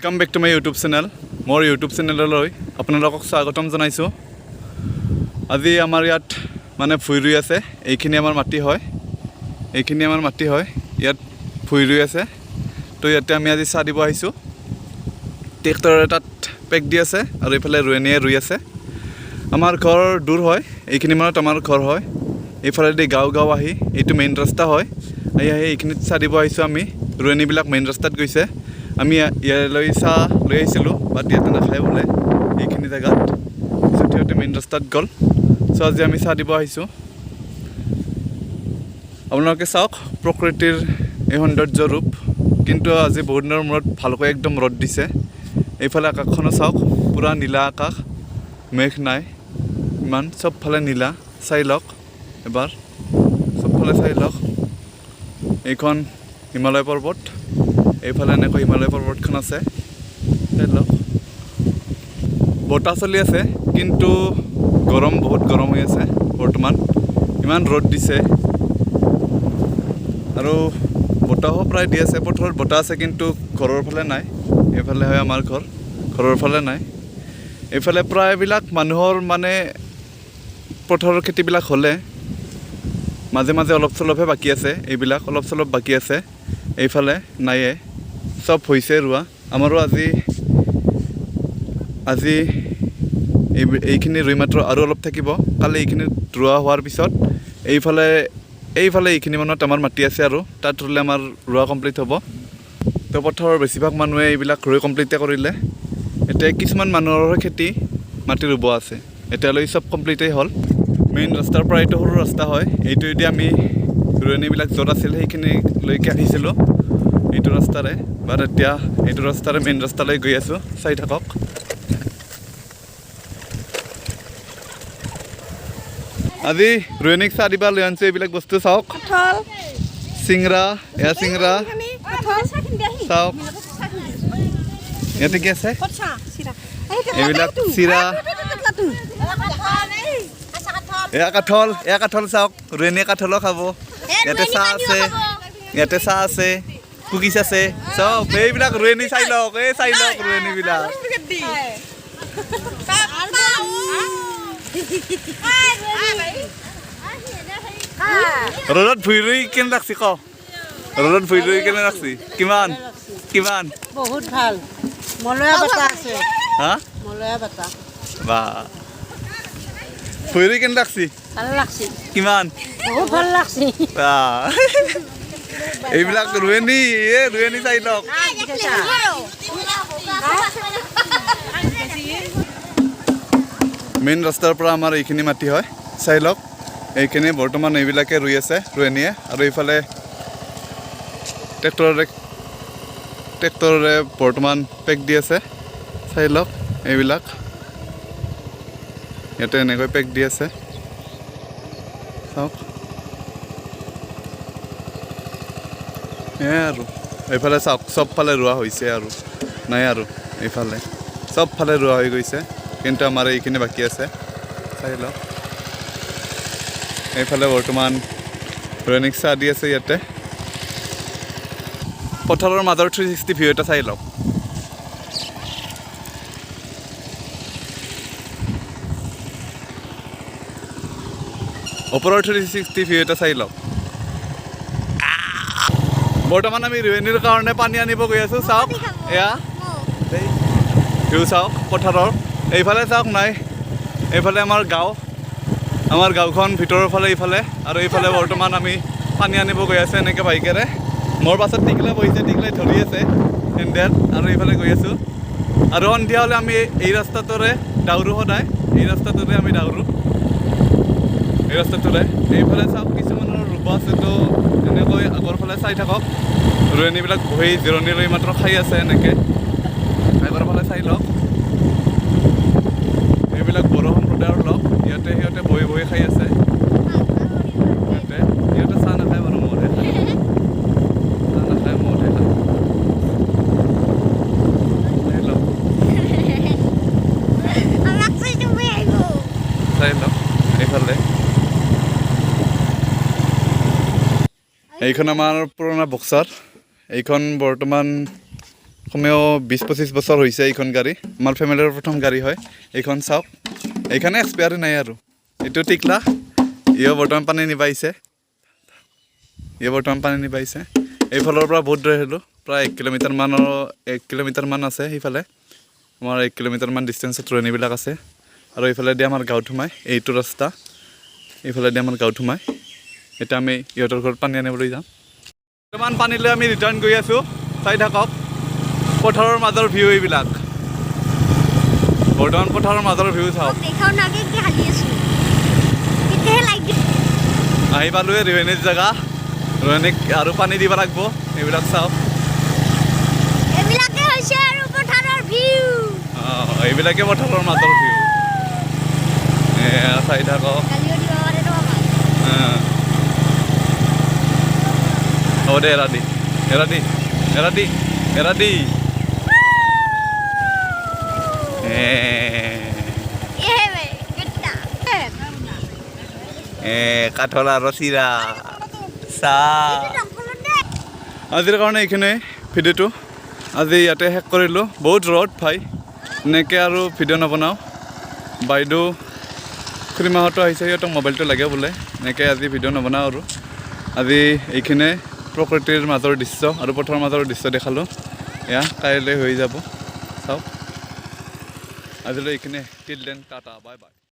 Welcome back to my YouTube channel मोर YouTube चैनलলৈ আপোনালোকক স্বাগতম জনাইছো। আজি আমাৰ ইয়াত মানে ফুই ৰুই আছে, এইখিনি আমাৰ মাটি হয়, ইয়াত ফুই ৰুই আছে। তো ইয়াতে আমি আজি চাহ দিব আহিছো। ট্ৰেক্টৰে তাত পেক দি আছে আৰু এইফালে ৰুৱনীয়ে ৰুই আছে। আমাৰ ঘৰ দূৰ হয়, এইখিনি মানত আমাৰ ঘৰ হয়। এইফালেদি গাঁও আহি এইটো মেইন ৰাস্তা হয়। এইখিনিত চাহ দিব আহিছো আমি। ৰুৱনীবিলাক মেইন ৰাস্তাত গৈছে, আমি ইয়ালৈ চাহ লৈ আহিছিলোঁ, বাট ইয়াতে নাখায় বোলে এইখিনি জেগাত। পিছত সিহঁতে মেইন ৰাস্তাত গ'ল। চ' আজি আমি চাহ দিব আহিছোঁ। আপোনালোকে চাওক প্ৰকৃতিৰ এই সৌন্দৰ্য ৰূপ। কিন্তু আজি বহুত দিনৰ মূৰত ভালকৈ একদম ৰ'দ দিছে। এইফালে আকাশখনো চাওক, পূৰা নীলা আকাশ, মেঘ নাই ইমান, চবফালে নীলা। চাই লওক এবাৰ, চবফালে চাই লওক। এইখন হিমালয় পৰ্বত, এইফালে এনেকৈ হিমালয় পৰ্বতখন আছে। চাই লওক, বতাহ চলি আছে কিন্তু বহুত গৰম হৈ আছে বৰ্তমান। ইমান ৰ'দ দিছে আৰু বতাহো প্ৰায় দি আছে। পথাৰত বতাহ আছে কিন্তু ঘৰৰ ফালে নাই। এইফালে হয় আমাৰ ঘৰ, ঘৰৰ ফালে নাই। এইফালে প্ৰায়বিলাক মানুহৰ মানে পথাৰৰ খেতিবিলাক হ'লে মাজে মাজে অলপ চলপহে বাকী আছে। এইবিলাক অলপ চলপ বাকী আছে, এইফালে নায়ে, চব হৈছে ৰোৱা। আমাৰো আজি এইখিনি ৰুই মাত্ৰ আৰু অলপ থাকিব। কালি এইখিনি ৰোৱা হোৱাৰ পিছত এইফালে এইখিনি মানত আমাৰ মাটি আছে আৰু তাত ৰুলে আমাৰ ৰোৱা কমপ্লিট হ'ব। তো পথাৰৰ বেছিভাগ মানুহে এইবিলাক ৰুই কমপ্লিটে কৰিলে। এতিয়া কিছুমান মানুহৰ খেতি মাটি ৰুব আছে, এতিয়ালৈ চব কমপ্লিটেই হ'ল। মেইন ৰাস্তাৰ পৰা এইটো সৰু ৰাস্তা হয়। এইটোৱেদি আমি ৰোৱনীবিলাক য'ত আছিল সেইখিনিলৈকে আহিছিলোঁ এইটো ৰাস্তাৰে, বাট এতিয়া এইটো ৰাস্তাৰে মেইন ৰাস্তালৈ গৈ আছোঁ। চাই থাকক। আজি ৰোৱনীক চাহ দিবা লৈ আনিছোঁ। এইবিলাক বস্তু চাওক, চিংৰা, এয়া চিংৰা চাওক, ইয়াতে কি আছে, এইবিলাক চিৰা, এয়া কাঠল চাওক, ৰোৱনীয়ে কাঠলো খাব। ইয়াতে চাহ আছে, কুকিজ আছে, চব এইবিলাক ৰোৱনী। চাই লওক ৰোৱনীবিলাক। ৰ'দত ভুই ৰুই কেনে লাগছি ক? ৰ'দত ভুই ৰুই কেনে লাগছি? কিমান বহুত ভাল। মলয়া বতাহ আছে। হা, মলয়া বতাহ। বাহ, ভুই ৰুই কেনে লাগছি? ভাল লাগছি। কিমান? বহুত ভাল লাগছি। বাহ, এইবিলাক ৰোৱনী চাই লওক। মেইন ৰাস্তাৰ পৰা আমাৰ এইখিনি মাটি হয়, চাই লওক। এইখিনি বৰ্তমান এইবিলাকে ৰুই আছে ৰোৱনীয়ে, আৰু এইফালে ট্ৰেক্টৰে বৰ্তমান পেক দি আছে। চাই লওক এইবিলাক, ইয়াতে এনেকৈ পেক দি আছে, চাওক। সেয়াই আৰু এইফালে চাওক, চবফালে ৰোৱা হৈছে আৰু নাই আৰু এইফালে চবফালে ৰোৱা হৈ গৈছে, কিন্তু আমাৰ এইখিনি বাকী আছে। চাই লওক, এইফালে বৰ্তমান ৰোৱনীক চাহ দি আছে। ইয়াতে পথাৰৰ মাজৰ 360 ভিউ এটা চাই লওক। ওপৰৰ 360 ভিউ এটা চাই লওক। বৰ্তমান আমি ৰোৱনীৰ কাৰণে পানী আনিব গৈ আছোঁ। চাওক এয়া ভিউ চাওক পথাৰৰ। এইফালে চাওক নাই, এইফালে আমাৰ গাঁওখন ভিতৰৰ ফালে এইফালে, আৰু এইফালে বৰ্তমান আমি পানী আনিব গৈ আছোঁ এনেকৈ বাইকেৰে। মোৰ পাছত টিকলা বহিছে, টিকলাই ধৰি আছে হেণ্ডেল, আৰু এইফালে গৈ আছোঁ। আৰু সন্ধিয়া হ'লে আমি এই ৰাস্তাটোৰে দাউৰো, সদায় এই ৰাস্তাটোৰে আমি দাউৰো, এই ৰাস্তাটোৰে। এইফালে চাওক কিছুমানৰ ৰুব আছে, তো এনেকৈ আগৰ ফালে চাই থাকক। ৰোৱনীবিলাক বহি জিৰণি লৈ মাত্ৰ খাই আছে এনেকৈ, আগৰ ফালে চাই লওক। এইবিলাক বড়ো সম্প্ৰদায়ৰ লগ, সিহঁতে বহি খাই আছে। সিহঁতে চাহ নাখায় বাৰু, মদহে খায়। চাই লওক এইফালে, এইখন আমাৰ পুৰণা বক্সাৰ। এইখন বৰ্তমান কমেও 20-25 বছৰ হৈছে এইখন গাড়ী আমাৰ ফেমিলিৰ প্ৰথম গাড়ী হয় এইখন চাওক এইখানে এক্সপায়াৰি নাই আৰু এইটো টিকলা ইও বৰ্তমান পানী নিবাইছে এইফালৰ পৰা বহুত দূৰ আহিলোঁ প্ৰায় 1 কিলোমিটাৰ মান আছে সেইফালে আমাৰ 1 কিলোমিটাৰ মান ডিষ্টেঞ্চত ৰোৱনীবিলাক আছে আৰু এইফালে দি আমাৰ গাঁৱত সোমাই এইটো ৰাস্তা এইফালে দি আমাৰ গাঁৱত সোমাই এতিয়া আমি ইহঁতৰ ঘৰত পানী আনিবলৈ যাম বৰ্তমান পানী লৈ আমি ৰিটাৰ্ণ গৈ আছোঁ চাই থাকক পথাৰৰ মাজৰ ভিউ এইবিলাক বৰ্তমান পথাৰৰ মাজৰ ভিউ চাওক আহি পালোৱে ৰোৱনীৰ জেগা ৰোৱনীক আৰু পানী দিব লাগিব এইবিলাক চাওক এইবিলাকে পথাৰৰ মাজৰ ভিউ চাই থাকক হ'ব দে এৰা দি কাঠল আৰু চিৰা চাহ আজিৰ কাৰণে এইখিনি ভিডিঅ'টো আজি ইয়াতে শেষ কৰিলোঁ বহুত ৰ'দ ভাই এনেকৈ আৰু ভিডিঅ' নবনাওঁ বাইদেউ খুৰীমাহঁতো আহিছে সিহঁতক মোবাইলটো লাগে বোলে এনেকৈ আজি ভিডিঅ' নবনাওঁ আৰু আজি এইখিনিয়ে প্ৰকৃতিৰ মাজৰ দৃশ্য আৰু পথাৰৰ মাজৰ দৃশ্য দেখালোঁ এয়া কাইলৈ হৈ যাব চাওক আজিলৈ এইখিনিয়ে till then tata bye bye